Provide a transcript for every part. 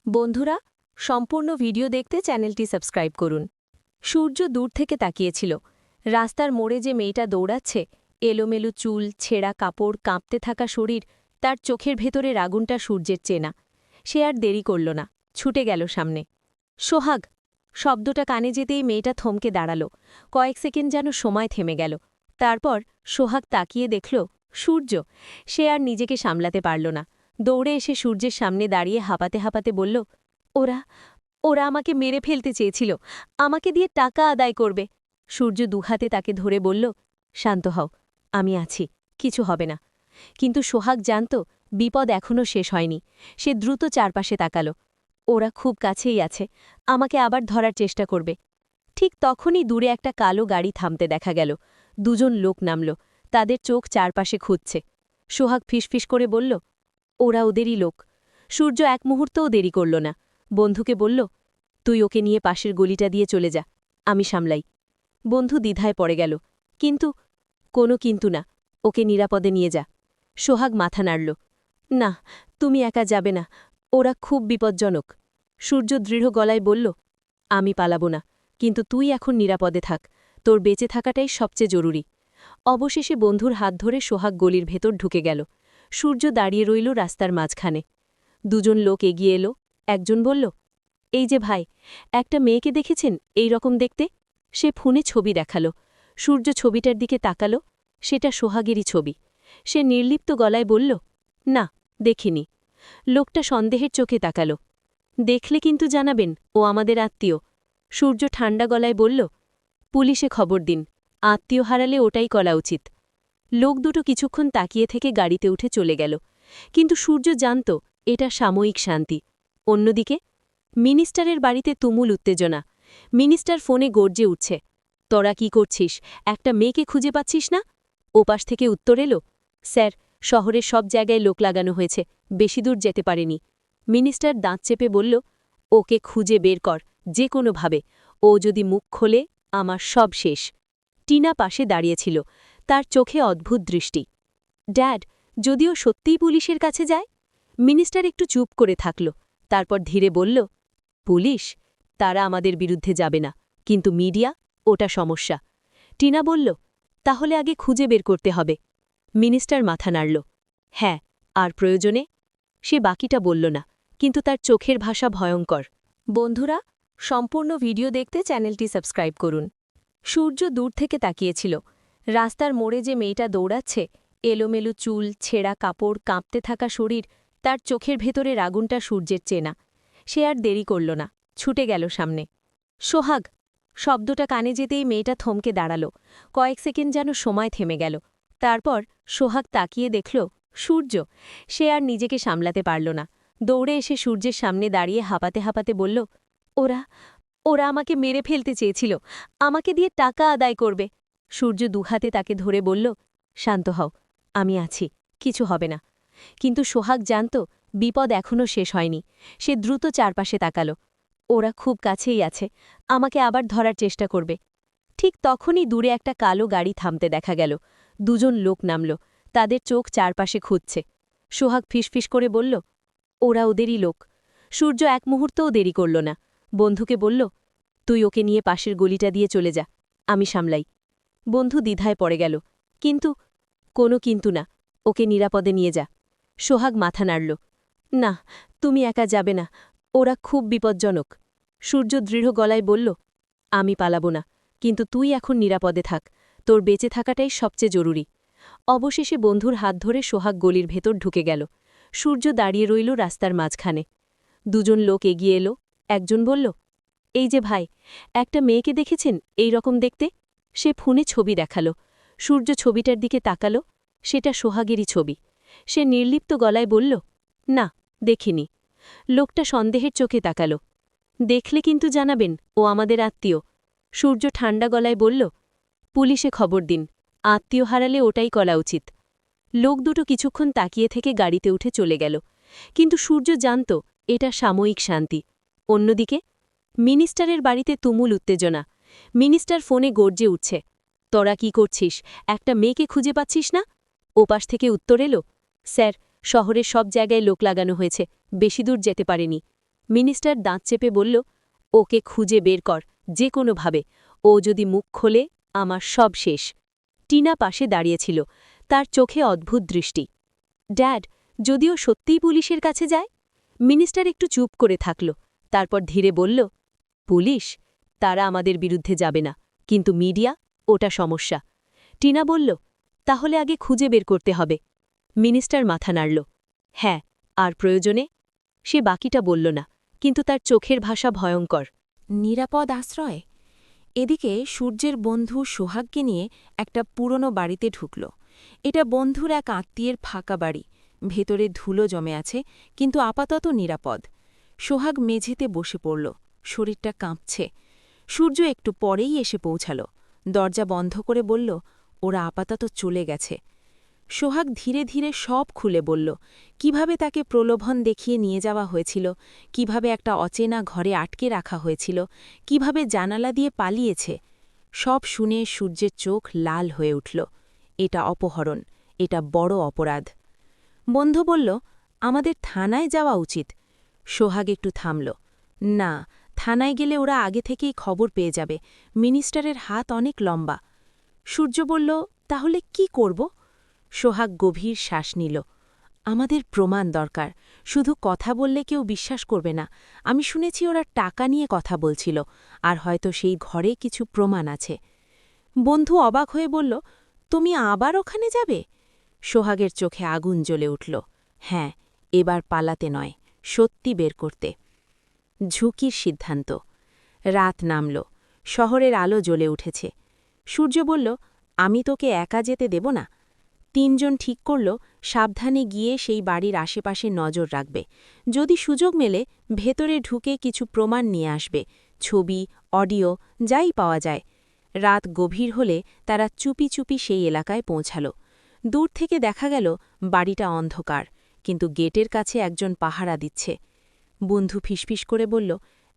বন্ধুরা, সম্পূর্ণ ভিডিও দেখতে চ্যানেলটি সাবস্ক্রাইব করুন। সূর্য দূর থেকে তাকিয়েছিল। রাস্তার মোড়ে যে মেয়েটা দৌড়াচ্ছে, এলোমেলো চুল, ছেঁড়া কাপড়, কাঁপতে থাকা শরীর, তার চোখের ভেতরের আগুনটা সূর্যের চেনা। সে আর দেরি করল না, ছুটে গেল সামনে। সোহাগ শব্দটা কানে যেতেই মেয়েটা থমকে দাঁড়াল। কয়েক সেকেন্ড যেন সময় থেমে গেল। তারপর সোহাগ তাকিয়ে দেখল সূর্য। সে আর নিজেকে সামলাতে পারল না। দৌড়ে এসে সূর্যের সামনে দাঁড়িয়ে হাঁপাতে হাঁপাতে বলল, ওরা ওরা আমাকে মেরে ফেলতে চেয়েছিল, আমাকে দিয়ে টাকা আদায় করবে। সূর্য দুহাতে তাকে ধরে বলল, শান্ত হও, আমি আছি, কিছু হবে না। কিন্তু সোহাগ জানত বিপদ এখনও শেষ হয়নি। সে দ্রুত চারপাশে তাকাল। ওরা খুব কাছেই আছে, আমাকে আবার ধরার চেষ্টা করবে। ঠিক তখনই দূরে একটা কালো গাড়ি থামতে দেখা গেল। দুজন লোক নামল, তাদের চোখ চারপাশে খুঁজছে। সোহাগ ফিসফিস করে বলল, ওরা ওদেরই লোক। সূর্য এক মুহূর্তও দেরি করল না। বন্ধুকে বলল, তুই ওকে নিয়ে পাশের গলিটা দিয়ে চলে যা, আমি সামলাই। বন্ধু দ্বিধায় পড়ে গেল। কোনো কিন্তু না, ওকে নিরাপদে নিয়ে যা। সোহাগ মাথা নাড়ল। না, তুমি একা যাবে না, ওরা খুব বিপজ্জনক। সূর্য দৃঢ় গলায় বলল, আমি পালাবো না, কিন্তু তুই এখন নিরাপদে থাক, তোর বেঁচে থাকাটাই সবচেয়ে জরুরি। অবশেষে বন্ধুর হাত ধরে সোহাগ গলির ভেতর ঢুকে গেল। সূর্য দাঁড়িয়ে রইল রাস্তার মাঝখানে। দুজন লোক এগিয়ে এলো। একজন বলল, এই যে ভাই, একটা মেয়েকে দেখেছেন এই রকম দেখতে? সে ফোনে ছবি দেখালো। সূর্য ছবিটার দিকে তাকালো। সেটা সোহাগেরই ছবি। সে নির্লিপ্ত গলায় বলল, না, দেখিনি। লোকটা সন্দেহের চোখে তাকালো। দেখলে কিন্তু জানাবেন, ও আমাদের আত্মীয়। সূর্য ঠান্ডা গলায় বলল, পুলিশে খবর দিন, আত্মীয় হারালে ওটাই করা উচিত। লোক দুটো কিছুক্ষণ তাকিয়ে থেকে গাড়িতে উঠে চলে গেল। কিন্তু সূর্য জানত এটা সাময়িক শান্তি। অন্যদিকে মিনিস্টারের বাড়িতে তুমুল উত্তেজনা। মিনিস্টার ফোনে গর্জে উঠছে, তোরা কি করছিস, একটা মেয়েকে খুঁজে পাচ্ছিস না? ওপাশ থেকে উত্তর এলো, স্যার, শহরের সব জায়গায় লোক লাগানো হয়েছে, বেশি দূর যেতে পারেনি। মিনিস্টার দাঁত চেপে বলল, ওকে খুঁজে বের কর, যে কোনোভাবে। ও যদি মুখ খোলে, আমার সব শেষ। টিনা পাশে দাঁড়িয়েছিল, তার চোখে অদ্ভুত দৃষ্টি। ড্যাড, যদিও সত্যিই পুলিশের কাছে যায়? মিনিস্টার একটু চুপ করে থাকল, তারপর ধীরে বলল, পুলিশ? তারা আমাদের বিরুদ্ধে যাবে না, কিন্তু মিডিয়া, ওটা সমস্যা। টিনা বলল, তাহলে আগে খুঁজে বের করতে হবে। মিনিস্টার মাথা নাড়ল, হ্যাঁ, আর প্রয়োজনে? সে বাকিটা বলল না, কিন্তু তার চোখের ভাষা ভয়ঙ্কর। বন্ধুরা, সম্পূর্ণ ভিডিও দেখতে চ্যানেলটি সাবস্ক্রাইব করুন। সূর্য দূর থেকে তাকিয়েছিল। রাস্তার মোড়ে যে মেয়েটা দৌড়াচ্ছে, এলোমেলো চুল, ছেঁড়া কাপড়, কাঁপতে থাকা শরীর, তার চোখের ভেতরের আগুনটা সূর্যের চেনা। সে আর দেরি করল না, ছুটে গেল সামনে। সোহাগ শব্দটা কানে যেতেই মেয়েটা থমকে দাঁড়াল। কয়েক সেকেন্ড যেন সময় থেমে গেল। তারপর সোহাগ তাকিয়ে দেখল সূর্য। সে আর নিজেকে সামলাতে পারল না। দৌড়ে এসে সূর্যের সামনে দাঁড়িয়ে হাঁপাতে হাঁপাতে বলল, ওরা ওরা আমাকে মেরে ফেলতে চেয়েছিল, আমাকে দিয়ে টাকা আদায় করবে। সূর্য দুহাতে তাকে ধরে বলল, শান্ত হও, আমি আছি, কিছু হবে না। কিন্তু সোহাগ জানত বিপদ এখনও শেষ হয়নি। সে দ্রুত চারপাশে তাকাল। ওরা খুব কাছেই আছে, আমাকে আবার ধরার চেষ্টা করবে। ঠিক তখনই দূরে একটা কালো গাড়ি থামতে দেখা গেল। দুজন লোক নামল, তাদের চোখ চারপাশে খুঁজছে। সোহাগ ফিসফিস করে বলল, ওরা ওদেরই লোক। সূর্য এক মুহূর্তও দেরি করল না। বন্ধুকে বলল, তুই ওকে নিয়ে পাশের গলিটা দিয়ে চলে যা, আমি সামলাই। বন্ধু দ্বিধায় পড়ে গেল। কোনো কিন্তু না, ওকে নিরাপদে নিয়ে যা। সোহাগ মাথা নাড়ল। না, তুমি একা যাবে না, ওরা খুব বিপজ্জনক। সূর্য দৃঢ় গলায় বলল, আমি পালাবো না, কিন্তু তুই এখন নিরাপদে থাক, তোর বেঁচে থাকাটাই সবচেয়ে জরুরি। অবশেষে বন্ধুর হাত ধরে সোহাগ গলির ভেতর ঢুকে গেল। সূর্য দাঁড়িয়ে রইল রাস্তার মাঝখানে। দুজন লোক এগিয়ে এলো। একজন বলল, এই যে ভাই, একটা মেয়েকে দেখেছেন এই রকম দেখতে? সে ফোনে ছবি দেখালো। সূর্য ছবিটার দিকে তাকালো। সেটা সোহাগেরই ছবি। সে নির্লিপ্ত গলায় বলল, না, দেখিনি। লোকটা সন্দেহের চোখে তাকালো। দেখলে কিন্তু জানাবেন, ও আমাদের আত্মীয়। সূর্য ঠান্ডা গলায় বলল, পুলিশে খবর দিন, আত্মীয় হারালে ওটাই করা উচিত। লোক দুটো কিছুক্ষণ তাকিয়ে থেকে গাড়িতে উঠে চলে গেল। কিন্তু সূর্য জানত এটা সাময়িক শান্তি। অন্যদিকে মিনিস্টারের বাড়িতে তুমুল উত্তেজনা। মিনিস্টার ফোনে গর্জে উঠছে, তোরা কি করছিস, একটা মেয়েকে খুঁজে পাচ্ছিস না? ওপাশ থেকে উত্তর এলো, স্যার, শহরের সব জায়গায় লোক লাগানো হয়েছে, বেশি দূর যেতে পারেনি। মিনিস্টার দাঁত চেপে বলল, ওকে খুঁজে বের কর, যে কোনোভাবে। ও যদি মুখ খোলে, আমার সব শেষ। টিনা পাশে দাঁড়িয়েছিল, তার চোখে অদ্ভুত দৃষ্টি। ড্যাড, যদিও সত্যিই পুলিশের কাছে যায়? মিনিস্টার একটু চুপ করে থাকল, তারপর ধীরে বলল, পুলিশ? তারা আমাদের বিরুদ্ধে যাবে না, কিন্তু মিডিয়া, ওটা সমস্যা। টিনা বলল, তাহলে আগে খুঁজে বের করতে হবে। মিনিস্টার মাথা নাড়ল। হ্যাঁ, আর প্রয়োজনে? সে বাকিটা বলল না, কিন্তু তার চোখের ভাষা ভয়ঙ্কর। নিরাপদ আশ্রয়। এদিকে সূর্যের বন্ধু সোহাগকে নিয়ে একটা পুরনো বাড়িতে ঢুকল। এটা বন্ধুর এক আত্মীয়ের ফাঁকা বাড়ি, ভেতরে ধুলো জমে আছে, কিন্তু আপাতত নিরাপদ। সোহাগ মেঝেতে বসে পড়ল, শরীরটা কাঁপছে। সূর্য একটু পরেই এসে পৌঁছাল, দরজা বন্ধ করে বলল, ওরা আপাতত চলে গেছে। সোহাগ ধীরে ধীরে সব খুলে বলল, কিভাবে তাকে প্রলোভন দেখিয়ে নিয়ে যাওয়া হয়েছিল, কিভাবে একটা অচেনা ঘরে আটকে রাখা হয়েছিল, কিভাবে জানালা দিয়ে পালিয়েছে। সব শুনে সূর্যের চোখ লাল হয়ে উঠল। এটা অপহরণ, এটা বড় অপরাধ। বন্ধু বলল, আমাদের থানায় যাওয়া উচিত। সোহাগ একটু থামল। না, থানায় গেলে ওরা আগে থেকেই খবর পেয়ে যাবে, মিনিস্টারের হাত অনেক লম্বা। সূর্য বলল, তাহলে কি করব? সোহাগ গভীর শ্বাস নিল। আমাদের প্রমাণ দরকার, শুধু কথা বললে কেউ বিশ্বাস করবে না। আমি শুনেছি ওরা টাকা নিয়ে কথা বলছিল, আর হয়তো সেই ঘরে কিছু প্রমাণ আছে। বন্ধু অবাক হয়ে বলল, তুমি আবার ওখানে যাবে? সোহাগের চোখে আগুন জ্বলে উঠল। হ্যাঁ, এবার পালাতে নয়, সত্যি বের করতে। ঝুঁকির সিদ্ধান্ত। রাত নামল, শহরের আলো জ্বলে উঠেছে। সূর্য বলল, আমি তোকে একা যেতে দেব না। তিনজন ঠিক করল, সাবধানে গিয়ে সেই বাড়ির আশেপাশে নজর রাখবে। যদি সুযোগ মেলে, ভেতরে ঢুকে কিছু প্রমাণ নিয়ে আসবে, ছবি, অডিও, যাই পাওয়া যায়। রাত গভীর হলে তারা চুপি চুপি সেই এলাকায় পৌঁছাল। দূর থেকে দেখা গেল বাড়িটা অন্ধকার, কিন্তু গেটের কাছে একজন পাহারা দিচ্ছে। বন্ধু ফিসফিস করে বলল,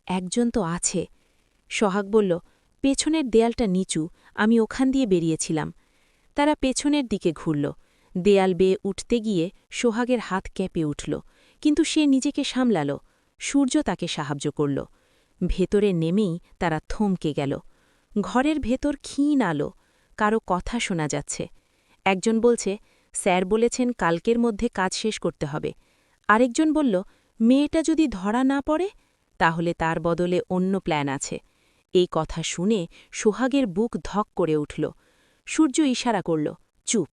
একজন তো আছে। সোহাগ বলল, পেছনের দেয়ালটা নিচু, আমি ওখান দিয়ে বেরিয়েছিলাম। তারা পেছনের দিকে ঘুরল। দেয়াল বেয়ে উঠতে গিয়ে সোহাগের হাত কেঁপে উঠল, কিন্তু সে নিজেকে সামলাল। সূর্য তাকে সাহায্য করল। ভেতরে নেমেই তারা থমকে গেল। ঘরের ভেতর ক্ষীণ আলো, কারো কথা শোনা যাচ্ছে। একজন বলছে, স্যার বলেছেন কালকের মধ্যে কাজ শেষ করতে হবে। আরেকজন বলল, মেয়েটা যদি ধরা না পড়ে, তাহলে তার বদলে অন্য প্ল্যান আছে। এই কথা শুনে সোহাগের বুক ধক করে উঠল। সূর্য ইশারা করল, চুপ।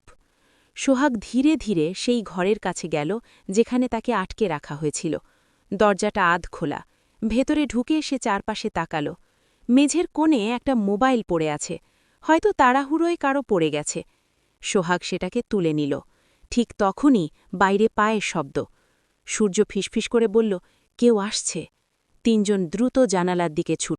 সোহাগ ধীরে ধীরে সেই ঘরের কাছে গেল যেখানে তাকে আটকে রাখা হয়েছিল। দরজাটা আধ খোলা। ভেতরে ঢুকে সে চারপাশে তাকাল। মেঝের কোণে একটা মোবাইল পড়ে আছে, হয়তো তাড়াহুড়োয় কারো পড়ে গেছে। সোহাগ সেটাকে তুলে নিল। ঠিক তখনই বাইরে পায়ের শব্দ। সূর্য ফিসফিস করে বলল, কেউ আসছে। তিনজন দ্রুত জানালার দিকে ছুটল।